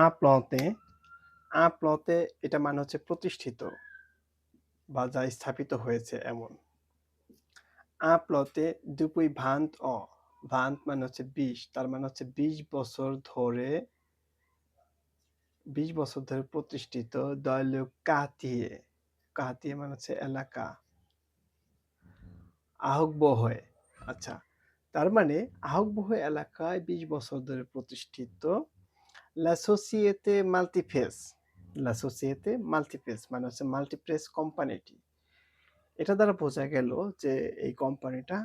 আপ্লতে আপ্লতে এটা মানে হচ্ছে প্রতিষ্ঠিত বা যা স্থাপিত হয়েছে এমন। আপ্লতে দুপুই ভান্ত ভান্ত মানে হচ্ছে ২০, তার মানে হচ্ছে ২০ বছর ধরে প্রতিষ্ঠিত দলীয় কাতিয়ে। কাতিয়ে মানে হচ্ছে এলাকা। আহকবহয়, আচ্ছা, তার মানে আহকবহয় এলাকায় ২০ বছর ধরে প্রতিষ্ঠিত লা সোসিয়েতে মাল্টিফেস। লা সোসিয়েতে মাল্টিফেস মানে হচ্ছে মাল্টিপ্লেস কোম্পানিটি। এটা দ্বারা বোঝা গেল যে এই কোম্পানিটা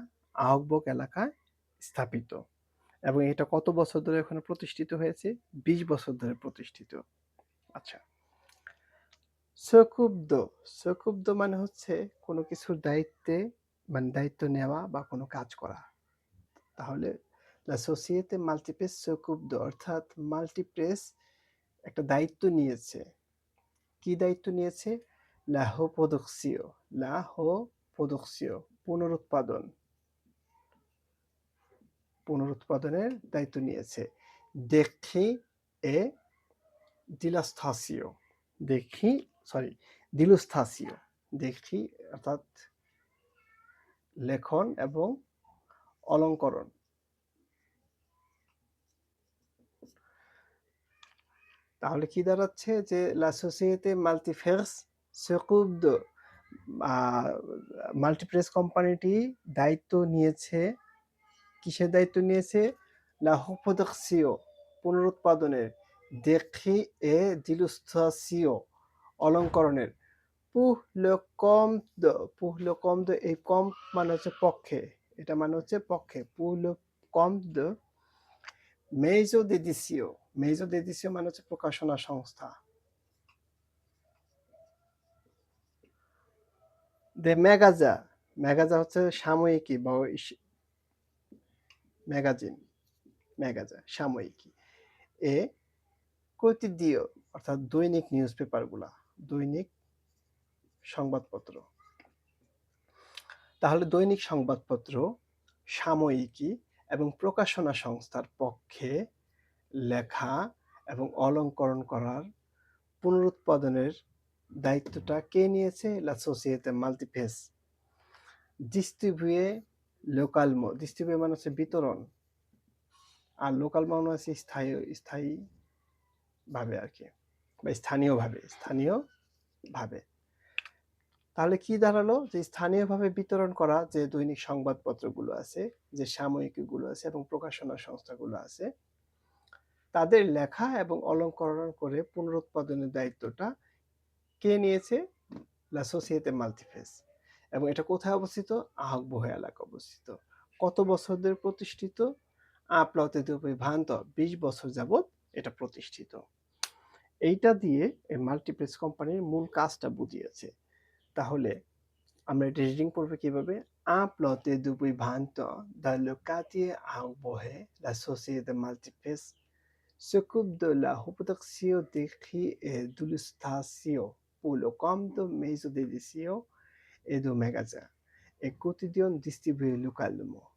আহকবক এলাকায় স্থাপিত এবং এটা কত বছর ধরে ওখানে প্রতিষ্ঠিত হয়েছে? ২০ বছর ধরে প্রতিষ্ঠিত। আচ্ছা, সকুব্দ। সকুব্দ মানে হচ্ছে কোনো কিছুর দায়িত্বে মানে দায়িত্ব নেওয়া বা কোনো কাজ করা। তাহলে লা সোসিয়েতে মাল্টিপ্লেস সকুব্দ অর্থাৎ মাল্টিপ্লেস একটা দায়িত্ব নিয়েছে। কি দায়িত্ব নিয়েছে? লাহো প্রোডাকসিও। লাহো প্রোডাকসিও পুনরুৎপাদন। পুনরুৎপাদনের দায়িত্ব নিয়েছে। দেখি এ দিলাস্থাসিও। দেখি সরি দিলুস্থাসিও। দেখি অর্থাৎ লেখন এবং অলঙ্করণ। তাহলে কি দাঁড়াচ্ছে যে লা সোসিয়েতে মাল্টিফেস সেকুব্দ মাল্টিপ্লেস কোম্পানিটি দায়িত্ব নিয়েছে। কিসের দায়িত্ব নিয়েছে? লা প্রোডাকসিও পুনরুৎপাদনের। দেখি এ দিলুস্থাসিও অলঙ্করণের। পুহ লে কম্দ। পুহ লে কম্দ এই কম মানে হচ্ছে পক্ষে, এটা মানে হচ্ছে পক্ষে। পুহ লে কম্দ মেইজো দেদিসিও। মেইজো দেদিসিও মানে হচ্ছে প্রকাশনা সংস্থা। দে ম্যাগাজা। ম্যাগাজা হচ্ছে সাময়িকী বা ম্যাগাজিন। ম্যাগাজা সাময়িকী। এ কোতিদিও অর্থাৎ দৈনিক নিউজ পেপারগুলা, দৈনিক সংবাদপত্র। তাহলে দৈনিক সংবাদপত্র, সাময়িকী এবং প্রকাশনা সংস্থার পক্ষে লেখা এবং অলঙ্করণ করার পুনরুৎপাদনের দায়িত্বটা কে নিয়েছে? লা সোসিয়েতে মাল্টিফেস। ডিস্ট্রিবিউয়ে লোকালমো। ডিস্ট্রিবিউয়ে মানে হচ্ছে বিতরণ, আর লোকাল মানে হচ্ছে স্থায়ী, স্থায়ী ভাবে আর কি, বা স্থানীয়ভাবে, স্থানীয়ভাবে। তাহলে কি দাঁড়ালো? যে স্থানীয়ভাবে বিতরণ করা যে দৈনিক সংবাদপত্রগুলো আছে, যে সাময়িকীগুলো আছে এবং প্রকাশনা সংস্থাগুলো আছে, তাদের লেখা এবং অলঙ্করণ করে পুনরুৎপাদনের দায়িত্বটা কে নিয়েছে? লা সোসিয়েতে মাল্টিফেস। এবং এটা কোথায় অবস্থিত? আহকবহ এলাকা অবস্থিত। কত বছর ধরে প্রতিষ্ঠিত? আপ্লতে দুপই ভান্ত ২০ বছর যাবৎ এটা প্রতিষ্ঠিত। এইটা দিয়ে এই মাল্টিপ্লেস কোম্পানির মূল কাজটা বুঝিয়েছে। তাহলে আমরা এটা রিডিং পড়বো কিভাবে? আপ্লতে দুপুই ভান্ত দালো কাতিয়ে আহকবহে লা সোসিয়েতে মাল্টিপ্লেস s'occupe de la reproduction décrite et d'illustration pour le compte de maisons d'édition et de magasins et quotidiennes distribuées localement.